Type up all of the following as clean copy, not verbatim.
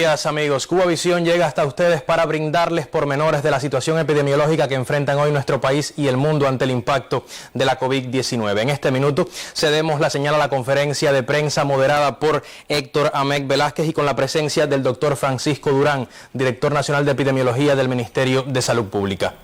días, amigos. Cubavisión llega hasta ustedes para brindarles pormenores de la situación epidemiológica que enfrentan hoy nuestro país y el mundo ante el impacto de la COVID-19. En este minuto cedemos la señal a la conferencia de prensa moderada por Héctor Amec Velázquez y con la presencia del doctor Francisco Durán, director nacional de epidemiología del Ministerio de Salud Pública.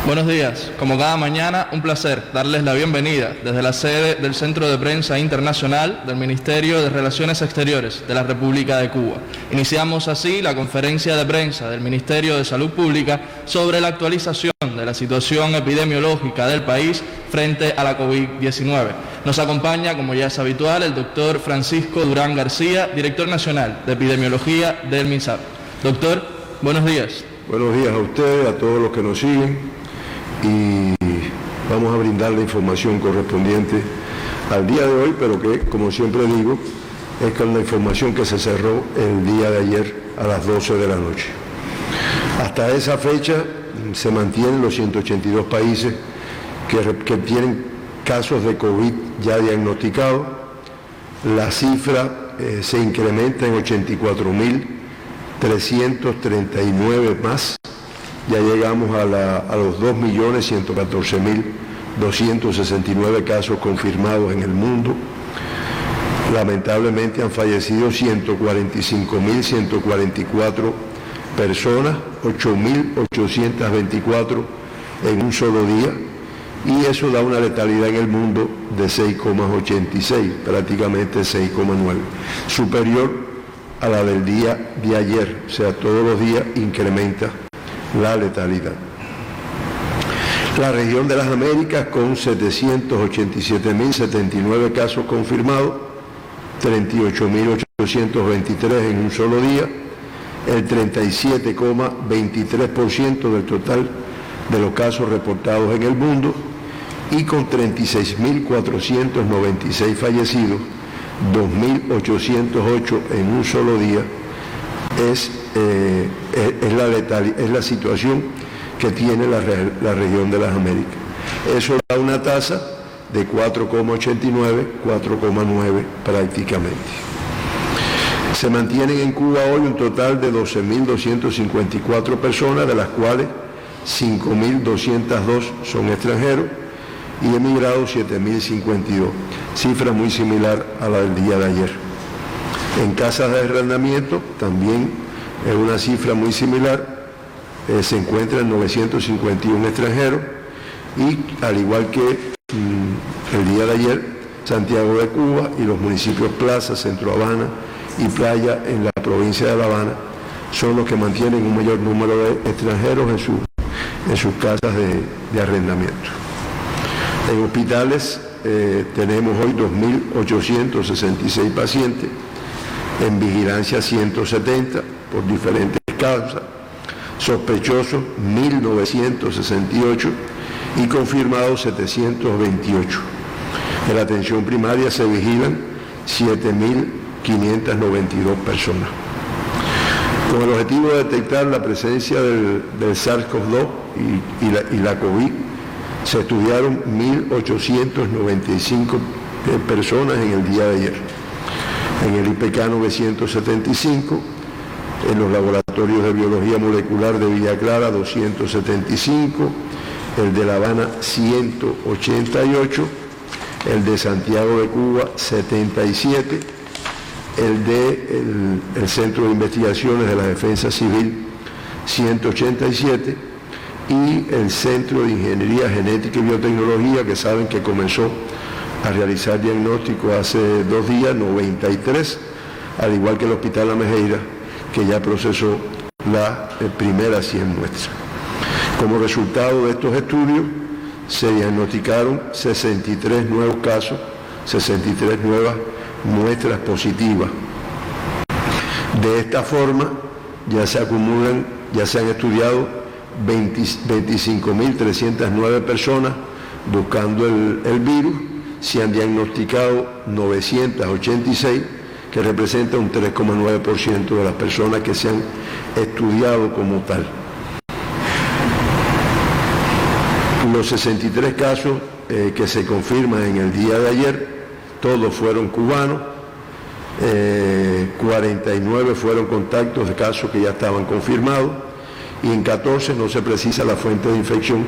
Buenos días. Como cada mañana, un placer darles la bienvenida desde la sede del Centro de Prensa Internacional del Ministerio de Relaciones Exteriores de la República de Cuba. Iniciamos así la conferencia de prensa del Ministerio de Salud Pública sobre la actualización de la situación epidemiológica del país frente a la COVID-19. Nos acompaña, como ya es habitual, el doctor Francisco Durán García, director nacional de epidemiología del MINSAP. Doctor, buenos días. Buenos días a ustedes, a todos los que nos siguen. Y vamos a brindar la información correspondiente al día de hoy, pero que, como siempre digo, es con la información que se cerró el día de ayer a las 12 de la noche. Hasta esa fecha se mantienen los 182 países que tienen casos de COVID ya diagnosticados. La cifra se incrementa en 84.339 más. Ya llegamos a los 2.114.269 casos confirmados en el mundo. Lamentablemente han fallecido 145.144 personas, 8.824 en un solo día, y eso da una letalidad en el mundo de 6,86, prácticamente 6,9, superior a la del día de ayer, o sea, todos los días incrementa la letalidad. La región de las Américas, con 787.079 casos confirmados, 38.823 en un solo día, el 37,23% del total de los casos reportados en el mundo, y con 36.496 fallecidos, 2.808 en un solo día, es la situación que tiene la región de las Américas. Eso da una tasa de 4,89, 4,9 prácticamente. Se mantienen en Cuba hoy un total de 12.254 personas, de las cuales 5.202 son extranjeros y emigrados 7.052, cifra muy similar a la del día de ayer. En casas de arrendamiento también es una cifra muy similar, se encuentran 951 extranjeros y, al igual que el día de ayer, Santiago de Cuba y los municipios Plaza, Centro Habana y Playa en la provincia de La Habana son los que mantienen un mayor número de extranjeros en sus casas de arrendamiento. En hospitales tenemos hoy 2.866 pacientes, en vigilancia 170 por diferentes causas, sospechosos 1.968 y confirmados 728. En la atención primaria se vigilan 7.592 personas. Con el objetivo de detectar la presencia del SARS-CoV-2 y la COVID, se estudiaron 1.895 personas en el día de ayer. En el IPK 975, en los laboratorios de biología molecular de Villa Clara 275, el de La Habana 188, el de Santiago de Cuba 77, el Centro de Investigaciones de la Defensa Civil 187 y el Centro de Ingeniería Genética y Biotecnología, que saben que comenzó a realizar diagnóstico hace 2 días, 93, al igual que el Hospital La Mejeira, que ya procesó las primeras 100 muestras. Como resultado de estos estudios, se diagnosticaron 63 nuevos casos, 63 nuevas muestras positivas. De esta forma, ya se han estudiado 25.309 personas buscando el virus. Se han diagnosticado 986, que representa un 3,9% de las personas que se han estudiado como tal. Los 63 casos que se confirman en el día de ayer, todos fueron cubanos, 49 fueron contactos de casos que ya estaban confirmados y en 14 no se precisa la fuente de infección,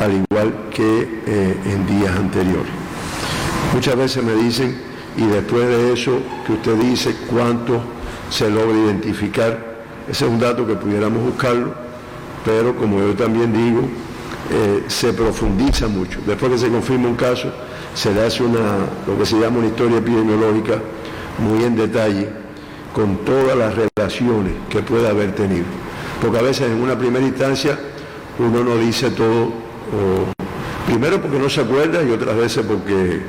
al igual que en días anteriores. Muchas veces me dicen, y después de eso que usted dice, ¿cuánto se logra identificar? Ese es un dato que pudiéramos buscarlo, pero como yo también digo, se profundiza mucho. Después que se confirma un caso, se le hace lo que se llama una historia epidemiológica muy en detalle, con todas las relaciones que puede haber tenido. Porque a veces en una primera instancia uno no dice todo, primero porque no se acuerda y otras veces porque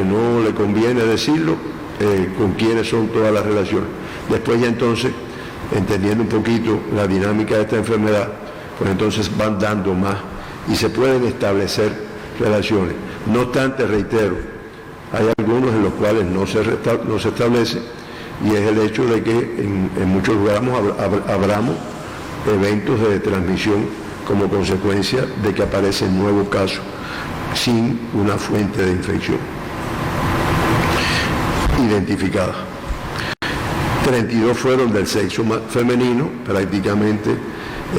no le conviene decirlo, con quiénes son todas las relaciones. Después ya entonces, entendiendo un poquito la dinámica de esta enfermedad, pues entonces van dando más y se pueden establecer relaciones. No obstante, reitero, hay algunos en los cuales no se establece, y es el hecho de que en muchos lugares abramos eventos de transmisión como consecuencia de que aparecen nuevos casos sin una fuente de infección identificada. 32 fueron del sexo femenino, prácticamente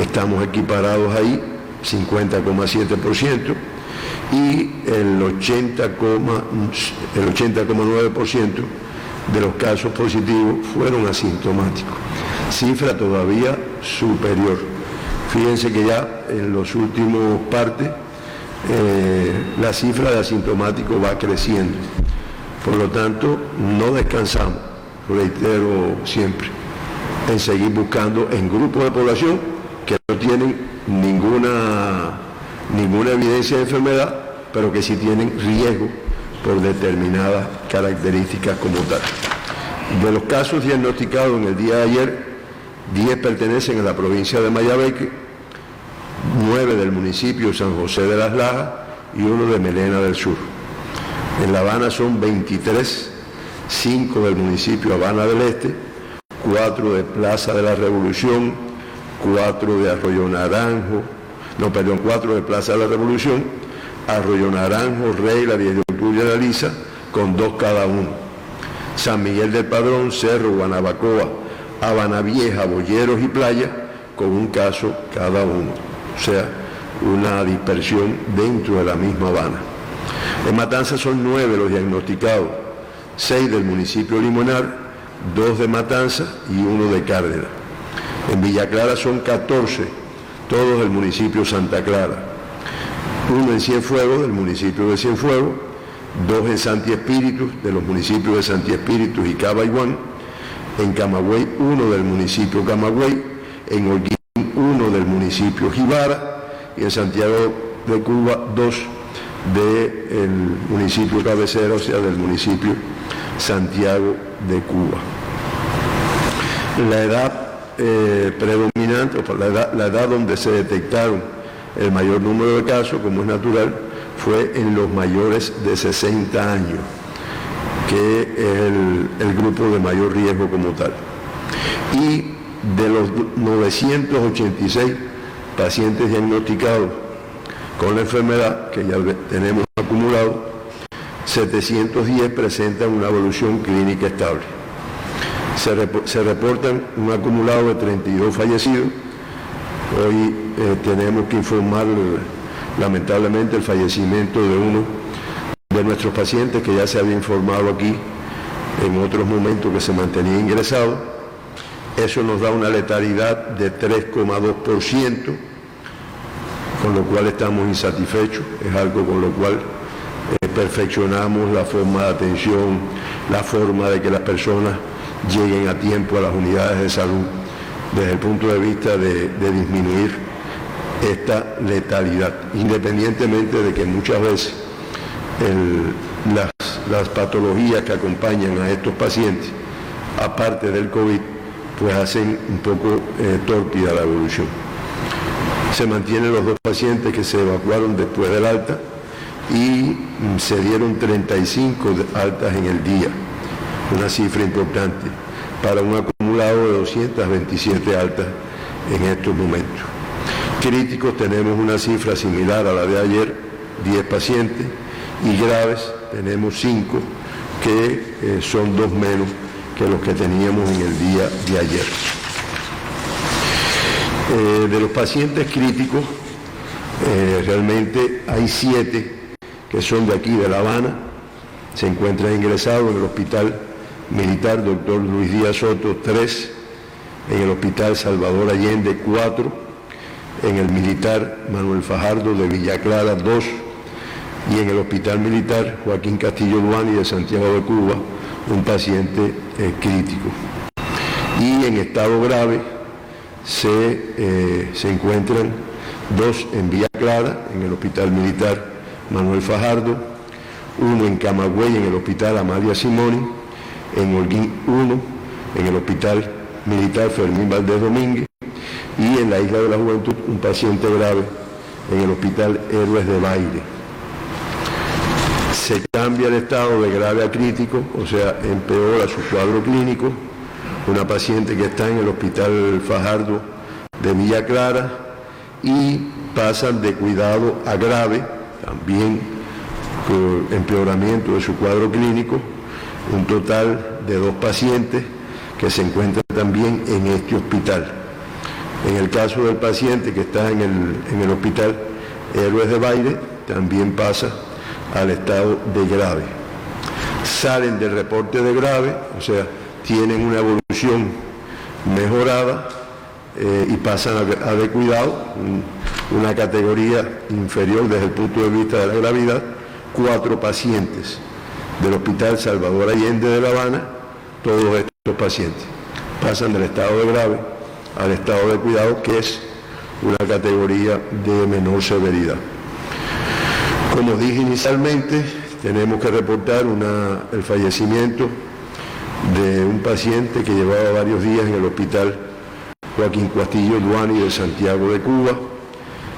estamos equiparados ahí, 50,7%, y el 80,9% de los casos positivos fueron asintomáticos, cifra todavía superior. Fíjense que ya en los últimos partes la cifra de asintomáticos va creciendo, por lo tanto no descansamos, reitero siempre, en seguir buscando en grupos de población que no tienen ninguna evidencia de enfermedad, pero que sí tienen riesgo por determinadas características como tal. De los casos diagnosticados en el día de ayer, 10 pertenecen a la provincia de Mayabeque, 9 del municipio de San José de las Lajas y 1 de Melena del Sur. En La Habana son 23, 5 del municipio Habana del Este, 4 de Plaza de la Revolución, 4 de 4 de Plaza de la Revolución, Arroyo Naranjo, Rey, la 10 de octubre y la Lisa, con 2 cada uno. San Miguel del Padrón, Cerro, Guanabacoa, Habana Vieja, Boyeros y Playa, con 1 caso cada uno. O sea, una dispersión dentro de la misma Habana. En Matanzas son 9 los diagnosticados, 6 del municipio Limonar, 2 de Matanzas y 1 de Cárdenas. En Villa Clara son 14, todos del municipio Santa Clara. 1 en Cienfuegos, del municipio de Cienfuegos, 2 en Santi Espíritus, de los municipios de Santi Espíritus y Cabaiguán. En Camagüey, 1 del municipio Camagüey. En Holguín, 1 del municipio Jibara. Y en Santiago de Cuba, 2 del municipio cabecera, o sea, del municipio Santiago de Cuba. La edad predominante, o la edad donde se detectaron el mayor número de casos, como es natural, fue en los mayores de 60 años, que es el grupo de mayor riesgo como tal. Y de los 986 pacientes diagnosticados con la enfermedad, que ya tenemos acumulado, 710 presentan una evolución clínica estable. Se reportan un acumulado de 32 fallecidos. Hoy tenemos que informar lamentablemente el fallecimiento de uno de nuestros pacientes que ya se había informado aquí en otros momentos que se mantenía ingresado. Eso nos da una letalidad de 3,2%, con lo cual estamos insatisfechos. Es algo con lo cual perfeccionamos la forma de atención, la forma de que las personas lleguen a tiempo a las unidades de salud, desde el punto de vista de disminuir esta letalidad, independientemente de que muchas veces las patologías que acompañan a estos pacientes, aparte del COVID, pues hacen un poco tórpida la evolución. Se mantienen los 2 pacientes que se evacuaron después del alta y se dieron 35 altas en el día, una cifra importante, para un acumulado de 227 altas en estos momentos. Críticos tenemos una cifra similar a la de ayer, 10 pacientes, y graves tenemos 5, que son 2 menos que los que teníamos en el día de ayer. De los pacientes críticos, realmente hay 7 que son de aquí, de La Habana. Se encuentran ingresados en el Hospital Militar Dr. Luis Díaz Soto, 3, en el Hospital Salvador Allende, 4, en el Militar Manuel Fajardo de Villa Clara, 2, y en el Hospital Militar Joaquín Castillo Duani de Santiago de Cuba, un paciente crítico. Y en estado grave se encuentran 2 en Villa Clara, en el Hospital Militar Manuel Fajardo, 1 en Camagüey, en el Hospital Amalia Simoni, en Holguín 1, en el Hospital Militar Fermín Valdés Domínguez, y en la Isla de la Juventud un paciente grave en el Hospital Héroes de Baile. Se cambia el estado de grave a crítico, o sea, empeora su cuadro clínico, una paciente que está en el Hospital Fajardo de Villa Clara, y pasan de cuidado a grave, también con empeoramiento de su cuadro clínico, un total de 2 pacientes que se encuentran también en este hospital. En el caso del paciente que está en el Hospital Héroes de Baile, también pasa al estado de grave. Salen del reporte de grave, o sea, tienen una evolución mejorada y pasan a de cuidado, una categoría inferior desde el punto de vista de la gravedad, 4 pacientes del Hospital Salvador Allende de La Habana. Todos estos pacientes pasan del estado de grave al estado de cuidado, que es una categoría de menor severidad. Como dije inicialmente, tenemos que reportar el fallecimiento de un paciente que llevaba varios días en el Hospital Joaquín Castillo Duani de Santiago de Cuba,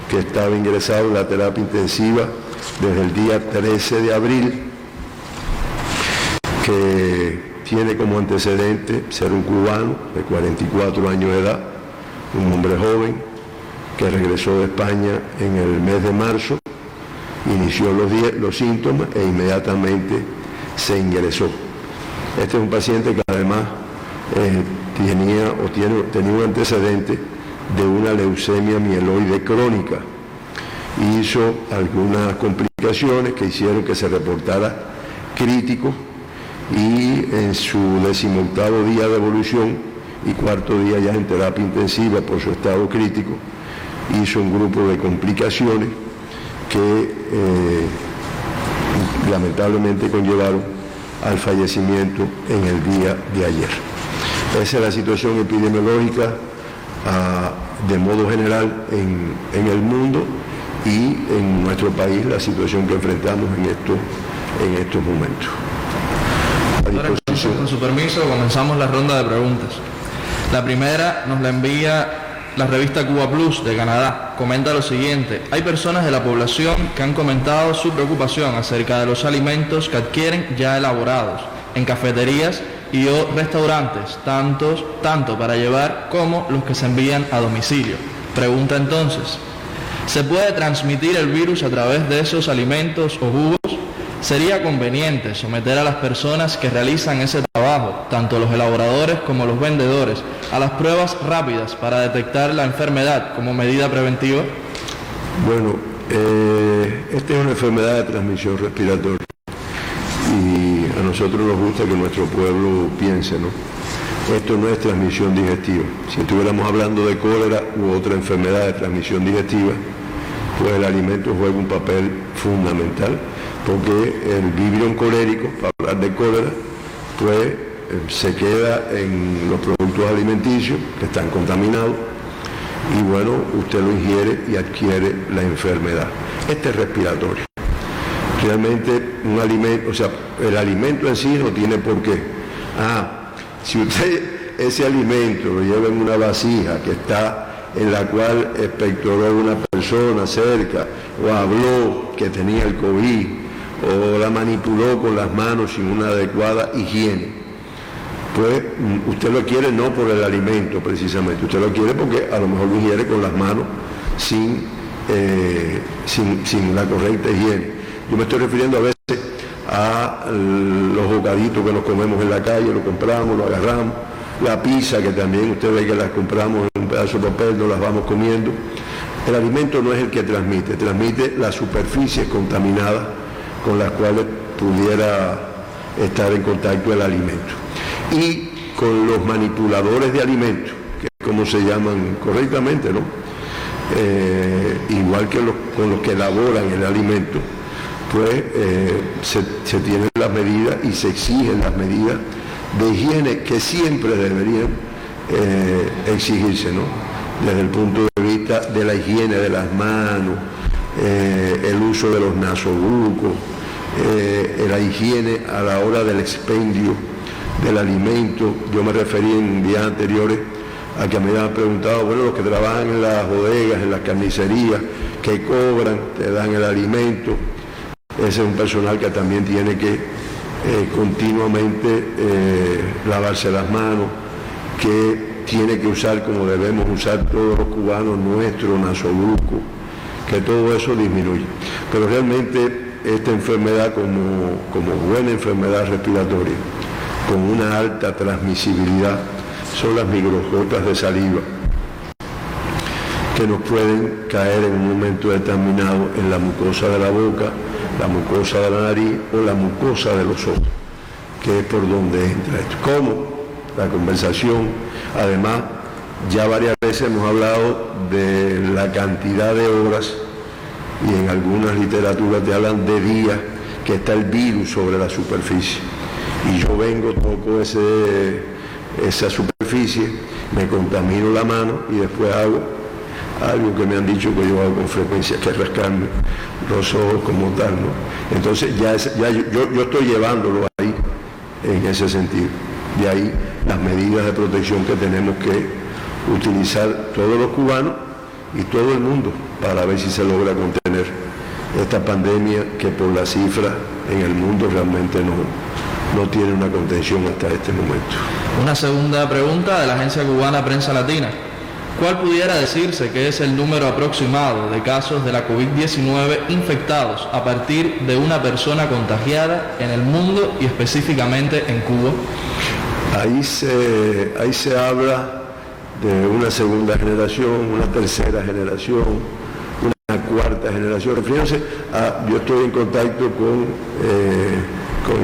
que estaba ingresado en la terapia intensiva desde el día 13 de abril, que tiene como antecedente ser un cubano de 44 años de edad, un hombre joven que regresó de España en el mes de marzo, inició los síntomas e inmediatamente se ingresó. Este es un paciente que además tenía un antecedente de una leucemia mieloide crónica. Hizo algunas complicaciones que hicieron que se reportara crítico, y en su 18º día de evolución y 4º día ya en terapia intensiva por su estado crítico, hizo un grupo de complicaciones que lamentablemente conllevaron al fallecimiento en el día de ayer. Esa es la situación epidemiológica de modo general en el mundo, y en nuestro país la situación que enfrentamos en estos momentos. Entonces, con su permiso, comenzamos la ronda de preguntas. La primera nos la envía la revista Cuba Plus de Canadá. Comenta lo siguiente: hay personas de la población que han comentado su preocupación acerca de los alimentos que adquieren ya elaborados en cafeterías y o restaurantes, tanto para llevar como los que se envían a domicilio. Pregunta entonces: ¿se puede transmitir el virus a través de esos alimentos o jugos? ¿Sería conveniente someter a las personas que realizan ese trabajo, tanto los elaboradores como los vendedores, a las pruebas rápidas para detectar la enfermedad como medida preventiva? Bueno, esta es una enfermedad de transmisión respiratoria y a nosotros nos gusta que nuestro pueblo piense, ¿no? Esto no es transmisión digestiva. Si estuviéramos hablando de cólera u otra enfermedad de transmisión digestiva, pues el alimento juega un papel fundamental, porque el vibrio colérico, para hablar de cólera, pues se queda en los productos alimenticios que están contaminados, y bueno, usted lo ingiere y adquiere la enfermedad. Este es respiratorio. Realmente un alimento, o sea, el alimento en sí no tiene por qué. Si usted ese alimento lo lleva en una vasija que está en la cual expectoró una persona cerca, o habló que tenía el COVID, o la manipuló con las manos sin una adecuada higiene, pues usted lo quiere no por el alimento precisamente, usted lo quiere porque a lo mejor lo ingiere con las manos sin la correcta higiene. Yo me estoy refiriendo a veces a los bocaditos que nos comemos en la calle, lo compramos, lo agarramos, la pizza que también usted ve que las compramos en un pedazo de papel, nos las vamos comiendo. El alimento no es el que transmite las superficies contaminadas con las cuales pudiera estar en contacto el alimento. Y con los manipuladores de alimentos, que es como se llaman correctamente, ¿no? Igual que con los que elaboran el alimento, pues se tienen las medidas y se exigen las medidas de higiene que siempre deberían exigirse, ¿no? Desde el punto de vista de la higiene de las manos, el uso de los nasobucos, la higiene a la hora del expendio del alimento. Yo me referí en días anteriores a que me habían preguntado, bueno, los que trabajan en las bodegas, en las carnicerías, que cobran, te dan el alimento. Ese es un personal que también tiene que continuamente lavarse las manos, que tiene que usar, como debemos usar todos los cubanos, nuestro nasobuco, que todo eso disminuye. Pero realmente esta enfermedad, como buena enfermedad respiratoria, con una alta transmisibilidad, son las microgotas de saliva que nos pueden caer en un momento determinado en la mucosa de la boca, la mucosa de la nariz o la mucosa de los ojos, que es por donde entra esto. ¿Cómo? La conversación. Además, ya varias veces hemos hablado de la cantidad de horas, y en algunas literaturas te hablan de días que está el virus sobre la superficie. Y yo vengo, toco esa superficie, me contamino la mano y después hago algo que me han dicho que yo hago con frecuencia, que es rascarme los ojos como tal, ¿no? Entonces yo estoy llevándolo ahí en ese sentido. De ahí las medidas de protección que tenemos que utilizar todos los cubanos y todo el mundo para ver si se logra contener esta pandemia que por la cifra en el mundo realmente no tiene una contención hasta este momento. Una segunda pregunta de la Agencia Cubana Prensa Latina. ¿Cuál pudiera decirse que es el número aproximado de casos de la COVID-19 infectados a partir de una persona contagiada en el mundo y específicamente en Cuba? Ahí se habla de una segunda generación, una tercera generación, una cuarta generación. Refiriéndose a, yo estoy en contacto con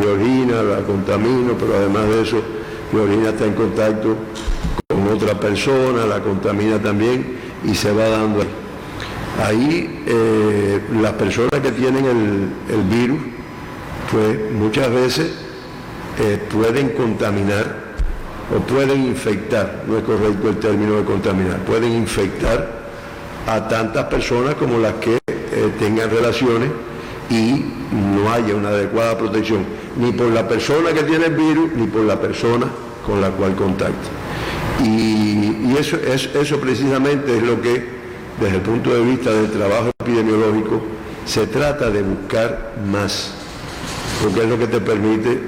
Georgina, la contamino, pero además de eso, Georgina está en contacto con otra persona, la contamina también y se va dando ahí. Ahí las personas que tienen el virus, pues muchas veces pueden contaminar o pueden infectar, no es correcto el término de contaminar, pueden infectar a tantas personas como las que tengan relaciones y no haya una adecuada protección, ni por la persona que tiene el virus, ni por la persona con la cual contacta. Y eso precisamente es lo que, desde el punto de vista del trabajo epidemiológico, se trata de buscar más, porque es lo que te permite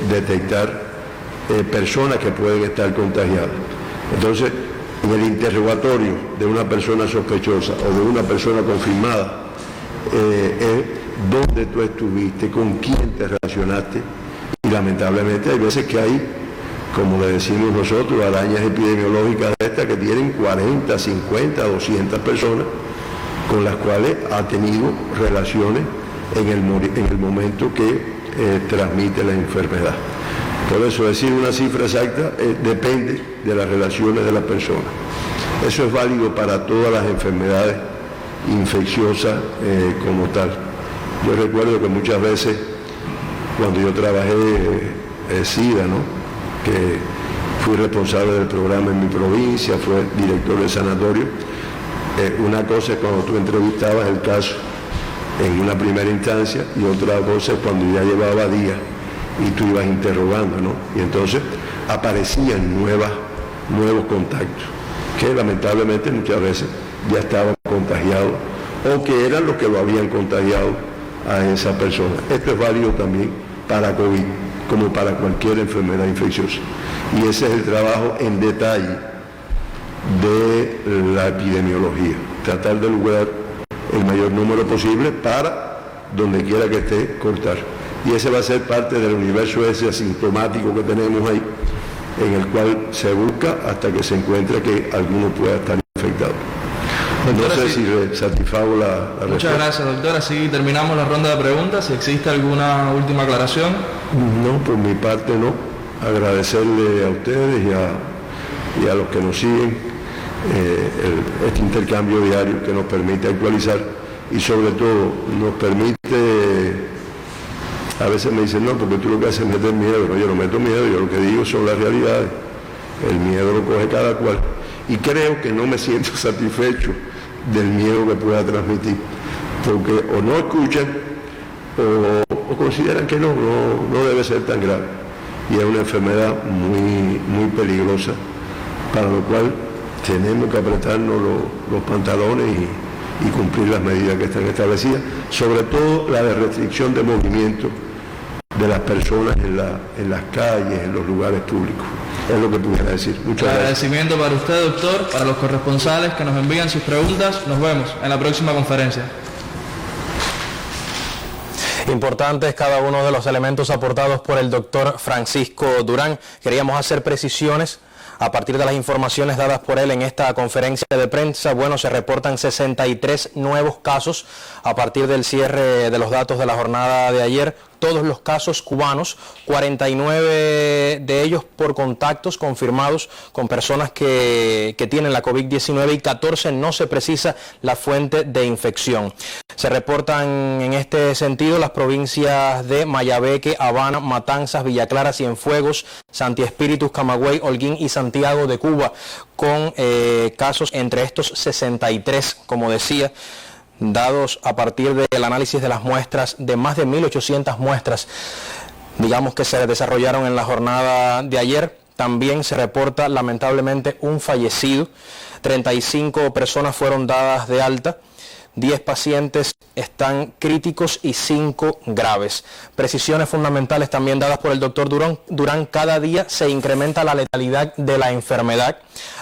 detectar personas que pueden estar contagiadas. Entonces, en el interrogatorio de una persona sospechosa o de una persona confirmada, es dónde tú estuviste, con quién te relacionaste, y lamentablemente hay veces que hay, como le decimos nosotros, arañas epidemiológicas de estas que tienen 40, 50, 200 personas con las cuales ha tenido relaciones en el momento que transmite la enfermedad. Por eso decir una cifra exacta depende de las relaciones de la persona. Eso es válido para todas las enfermedades infecciosas como tal. Yo recuerdo que muchas veces cuando yo trabajé SIDA, ¿no?, que fui responsable del programa en mi provincia, fue director del sanatorio, una cosa es cuando tú entrevistabas el caso en una primera instancia y otra cosa es cuando ya llevaba días y tú ibas interrogando, ¿no? Y entonces aparecían nuevos contactos, que lamentablemente muchas veces ya estaban contagiados o que eran los que lo habían contagiado a esa persona. Esto es válido también para COVID, como para cualquier enfermedad infecciosa. Y ese es el trabajo en detalle de la epidemiología, tratar de lograr el mayor número posible para, donde quiera que esté, cortar. y ese va a ser parte del universo ese asintomático que tenemos ahí, en el cual se busca hasta que se encuentre que alguno pueda estar infectado. Doctora, no sé sí. si satisfago la respuesta. Muchas gracias, doctora. Así terminamos la ronda de preguntas. Si existe alguna última aclaración. No, por mi parte no. Agradecerle a ustedes y a los que nos siguen este intercambio diario que nos permite actualizar y sobre todo nos permite, a veces me dicen, no, porque tú lo que haces es meter miedo. No, yo no meto miedo, yo lo que digo son las realidades. El miedo lo coge cada cual. Y creo que no me siento satisfecho del miedo que pueda transmitir, porque o no escuchan o consideran que no debe ser tan grave. Y es una enfermedad muy peligrosa, para lo cual tenemos que apretarnos los pantalones y cumplir las medidas que están establecidas, sobre todo la de restricción de movimiento de las personas en las calles, en los lugares públicos. Es lo que pudiera decir. Muchas gracias. Agradecimiento para usted, doctor, para los corresponsales que nos envían sus preguntas. Nos vemos en la próxima conferencia. Importantes cada uno de los elementos aportados por el doctor Francisco Durán. Queríamos hacer precisiones a partir de las informaciones dadas por él en esta conferencia de prensa. Bueno, se reportan 63 nuevos casos a partir del cierre de los datos de la jornada de ayer. Todos los casos cubanos, 49 de ellos por contactos confirmados con personas que tienen la COVID-19 y 14 no se precisa la fuente de infección. Se reportan en este sentido las provincias de Mayabeque, Habana, Matanzas, Villa Clara, Cienfuegos, Santi Espíritus, Camagüey, Holguín y Santiago de Cuba, con casos entre estos 63, como decía, dados a partir del análisis de las muestras, de más de 1.800 muestras, digamos, que se desarrollaron en la jornada de ayer. También se reporta lamentablemente un fallecido, 35 personas fueron dadas de alta, 10 pacientes están críticos y 5 graves. Precisiones fundamentales también dadas por el doctor Durán. Cada día se incrementa la letalidad de la enfermedad.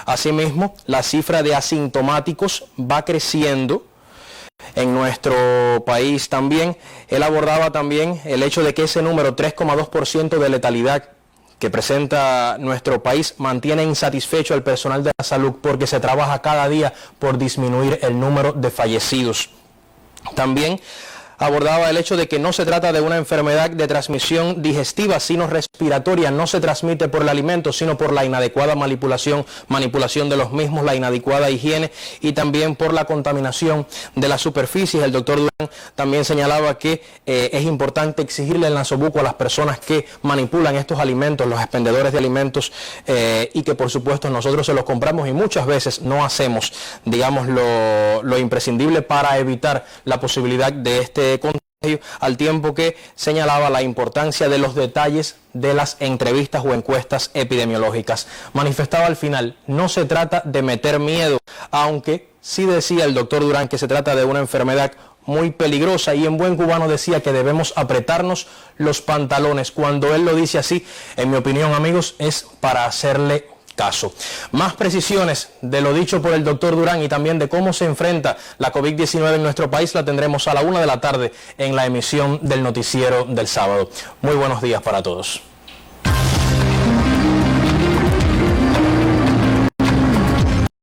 Asimismo, la cifra de asintomáticos va creciendo en nuestro país también. Él abordaba también el hecho de que ese número, 3,2% de letalidad que presenta nuestro país, mantiene insatisfecho al personal de la salud porque se trabaja cada día por disminuir el número de fallecidos. También abordaba el hecho de que no se trata de una enfermedad de transmisión digestiva, sino respiratoria. No se transmite por el alimento, sino por la inadecuada manipulación de los mismos, la inadecuada higiene y también por la contaminación de las superficies. El doctor Durán también señalaba que es importante exigirle el nasobuco a las personas que manipulan estos alimentos, los expendedores de alimentos, y que por supuesto nosotros se los compramos y muchas veces no hacemos, digamos, lo imprescindible para evitar la posibilidad de este contagio, al tiempo que señalaba la importancia de los detalles de las entrevistas o encuestas epidemiológicas. Manifestaba al final, no se trata de meter miedo, aunque sí decía el doctor Durán que se trata de una enfermedad muy peligrosa, y en buen cubano decía que debemos apretarnos los pantalones. Cuando él lo dice así, en mi opinión, amigos, es para hacerle caso. Más precisiones de lo dicho por el doctor Durán y también de cómo se enfrenta la COVID-19 en nuestro país la tendremos a la 1 de la tarde en la emisión del noticiero del sábado. Muy buenos días para todos.